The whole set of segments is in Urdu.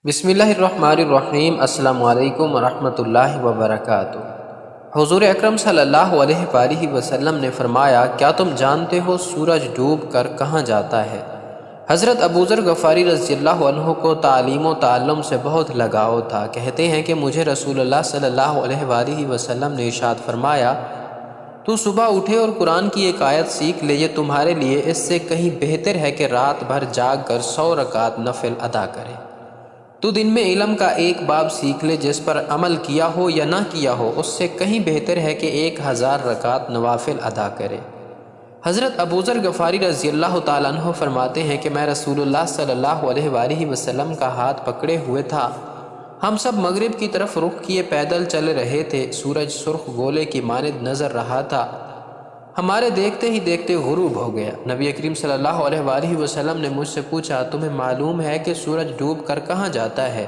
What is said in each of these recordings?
بسم اللہ الرحمن الرحیم۔ السلام علیکم ورحمۃ اللہ وبرکاتہ۔ حضور اکرم صلی اللہ علیہ وآلہ وسلم نے فرمایا، کیا تم جانتے ہو سورج ڈوب کر کہاں جاتا ہے؟ حضرت ابو ذر غفاری رضی اللہ عنہ کو تعلیم و تعلم سے بہت لگاؤ تھا۔ کہتے ہیں کہ مجھے رسول اللہ صلی اللہ علیہ وآلہ وسلم نے ارشاد فرمایا، تو صبح اٹھے اور قرآن کی ایک آیت سیکھ لے، یہ تمہارے لیے اس سے کہیں بہتر ہے کہ رات بھر جاگ کر 100 رکعت نفل ادا کرے۔ تو دن میں علم کا ایک باب سیکھ لے، جس پر عمل کیا ہو یا نہ کیا ہو، اس سے کہیں بہتر ہے کہ 1000 رکعت نوافل ادا کرے۔ حضرت ابو ذر غفاری رضی اللہ تعالیٰ عنہ فرماتے ہیں کہ میں رسول اللہ صلی اللہ علیہ وآلہ وسلم کا ہاتھ پکڑے ہوئے تھا۔ ہم سب مغرب کی طرف رخ کیے پیدل چل رہے تھے۔ سورج سرخ گولے کی مانند نظر رہا تھا۔ ہمارے دیکھتے ہی دیکھتے غروب ہو گیا۔ نبی کریم صلی اللہ علیہ وآلہ وسلم نے مجھ سے پوچھا، تمہیں معلوم ہے کہ سورج ڈوب کر کہاں جاتا ہے؟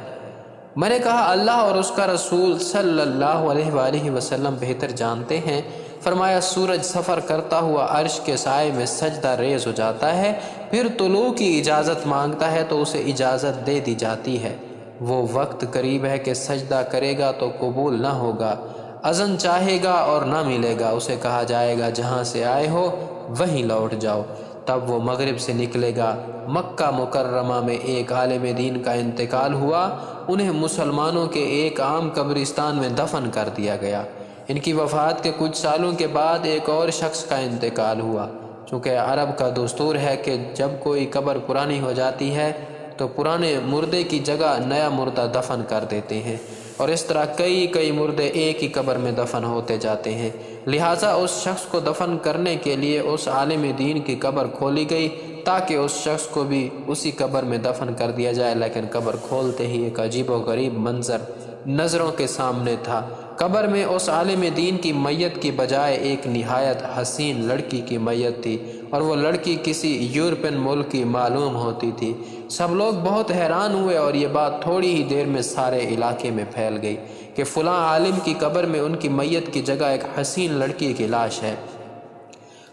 میں نے کہا، اللہ اور اس کا رسول صلی اللہ علیہ وآلہ وسلم بہتر جانتے ہیں۔ فرمایا، سورج سفر کرتا ہوا عرش کے سائے میں سجدہ ریز ہو جاتا ہے، پھر طلوع کی اجازت مانگتا ہے تو اسے اجازت دے دی جاتی ہے۔ وہ وقت قریب ہے کہ سجدہ کرے گا تو قبول نہ ہوگا، اذن چاہے گا اور نہ ملے گا۔ اسے کہا جائے گا، جہاں سے آئے ہو وہیں لوٹ جاؤ۔ تب وہ مغرب سے نکلے گا۔ مکہ مکرمہ میں ایک عالم دین کا انتقال ہوا۔ انہیں مسلمانوں کے ایک عام قبرستان میں دفن کر دیا گیا۔ ان کی وفات کے کچھ سالوں کے بعد ایک اور شخص کا انتقال ہوا۔ چونکہ عرب کا دستور ہے کہ جب کوئی قبر پرانی ہو جاتی ہے تو پرانے مردے کی جگہ نیا مردہ دفن کر دیتے ہیں، اور اس طرح کئی مردے ایک ہی قبر میں دفن ہوتے جاتے ہیں۔ لہٰذا اس شخص کو دفن کرنے کے لیے اس عالم دین کی قبر کھولی گئی تاکہ اس شخص کو بھی اسی قبر میں دفن کر دیا جائے، لیکن قبر کھولتے ہی ایک عجیب و غریب منظر نظروں کے سامنے تھا۔ قبر میں اس عالم دین کی میت کی بجائے ایک نہایت حسین لڑکی کی میت تھی، اور وہ لڑکی کسی یورپین ملک کی معلوم ہوتی تھی۔ سب لوگ بہت حیران ہوئے، اور یہ بات تھوڑی ہی دیر میں سارے علاقے میں پھیل گئی کہ فلاں عالم کی قبر میں ان کی میت کی جگہ ایک حسین لڑکی کی لاش ہے۔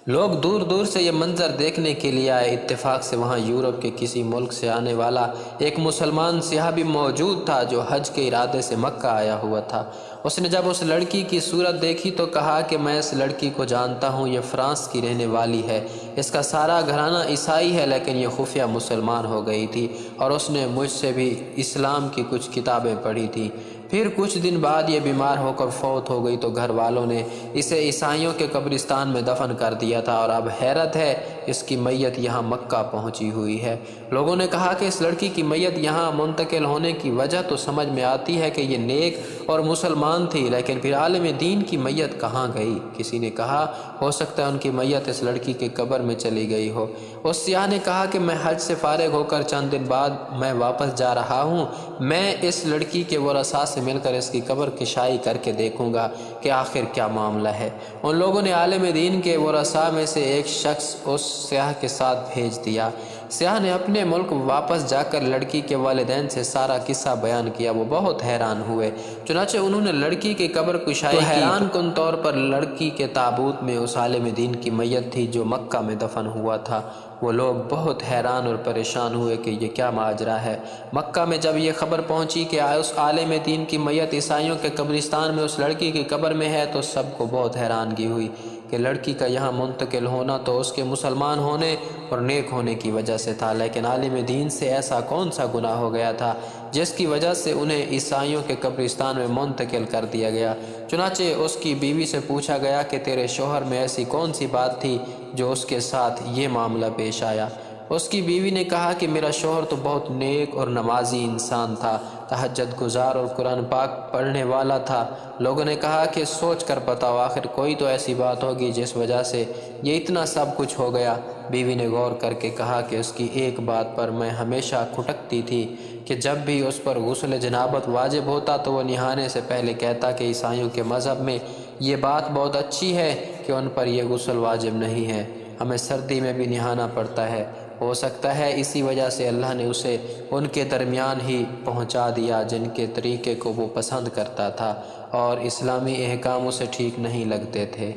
لوگ دور دور سے یہ منظر دیکھنے کے لیے آئے۔ اتفاق سے وہاں یورپ کے کسی ملک سے آنے والا ایک مسلمان سیاح بھی موجود تھا، جو حج کے ارادے سے مکہ آیا ہوا تھا۔ اس نے جب اس لڑکی کی صورت دیکھی تو کہا کہ میں اس لڑکی کو جانتا ہوں، یہ فرانس کی رہنے والی ہے۔ اس کا سارا گھرانہ عیسائی ہے، لیکن یہ خفیہ مسلمان ہو گئی تھی، اور اس نے مجھ سے بھی اسلام کی کچھ کتابیں پڑھی تھیں۔ پھر کچھ دن بعد یہ بیمار ہو کر فوت ہو گئی تو گھر والوں نے اسے عیسائیوں کے قبرستان میں دفن کر دیا تھا، اور اب حیرت ہے، اس کی میت یہاں مکہ پہنچی ہوئی ہے۔ لوگوں نے کہا کہ اس لڑکی کی میت یہاں منتقل ہونے کی وجہ تو سمجھ میں آتی ہے کہ یہ نیک اور مسلمان تھی، لیکن پھر عالم دین کی میت کہاں گئی؟ کسی نے کہا، ہو سکتا ہے ان کی میت اس لڑکی کی قبر میں چلی گئی ہو۔ اس سیاح نے کہا کہ میں حج سے فارغ ہو کر چند دن بعد میں واپس جا رہا ہوں، میں اس لڑکی کے ورثاء سے مل کر اس کی قبر کشائی کر کے دیکھوں گا کہ آخر کیا معاملہ ہے۔ ان لوگوں نے عالم دین کے ورثاء میں سے ایک شخص اس سیاح کے ساتھ بھیج دیا۔ سیاح نے اپنے ملک واپس جا کر لڑکی کے والدین سے سارا قصہ بیان کیا۔ وہ بہت حیران ہوئے، چنانچہ انہوں نے لڑکی کی قبر کشائی کی۔ حیران کن طور پر لڑکی کے تابوت میں اس عالم دین کی میت تھی جو مکہ میں دفن ہوا تھا۔ وہ لوگ بہت حیران اور پریشان ہوئے کہ یہ کیا ماجرا ہے۔ مکہ میں جب یہ خبر پہنچی کہ اس عالم دین کی میت عیسائیوں کے قبرستان میں اس لڑکی کی قبر میں ہے تو سب کو بہت حیرانگی ہوئی کہ لڑکی کا یہاں منتقل ہونا تو اس کے مسلمان ہونے اور نیک ہونے کی وجہ سے تھا، لیکن عالم دین سے ایسا کون سا گناہ ہو گیا تھا جس کی وجہ سے انہیں عیسائیوں کے قبرستان میں منتقل کر دیا گیا۔ چنانچہ اس کی بیوی سے پوچھا گیا کہ تیرے شوہر میں ایسی کون سی بات تھی جو اس کے ساتھ یہ معاملہ پیش آیا؟ اس کی بیوی نے کہا کہ میرا شوہر تو بہت نیک اور نمازی انسان تھا، تہجد گزار اور قرآن پاک پڑھنے والا تھا۔ لوگوں نے کہا کہ سوچ کر بتاؤ، آخر کوئی تو ایسی بات ہوگی جس وجہ سے یہ اتنا سب کچھ ہو گیا۔ بیوی نے غور کر کے کہا کہ اس کی ایک بات پر میں ہمیشہ کھٹکتی تھی کہ جب بھی اس پر غسل جنابت واجب ہوتا تو وہ نہانے سے پہلے کہتا کہ عیسائیوں کے مذہب میں یہ بات بہت اچھی ہے کہ ان پر یہ غسل واجب نہیں ہے، ہمیں سردی میں بھی نہانا پڑتا ہے۔ ہو سکتا ہے اسی وجہ سے اللہ نے اسے ان کے درمیان ہی پہنچا دیا جن کے طریقے کو وہ پسند کرتا تھا، اور اسلامی احکام اسے ٹھیک نہیں لگتے تھے۔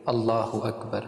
اللہ اکبر۔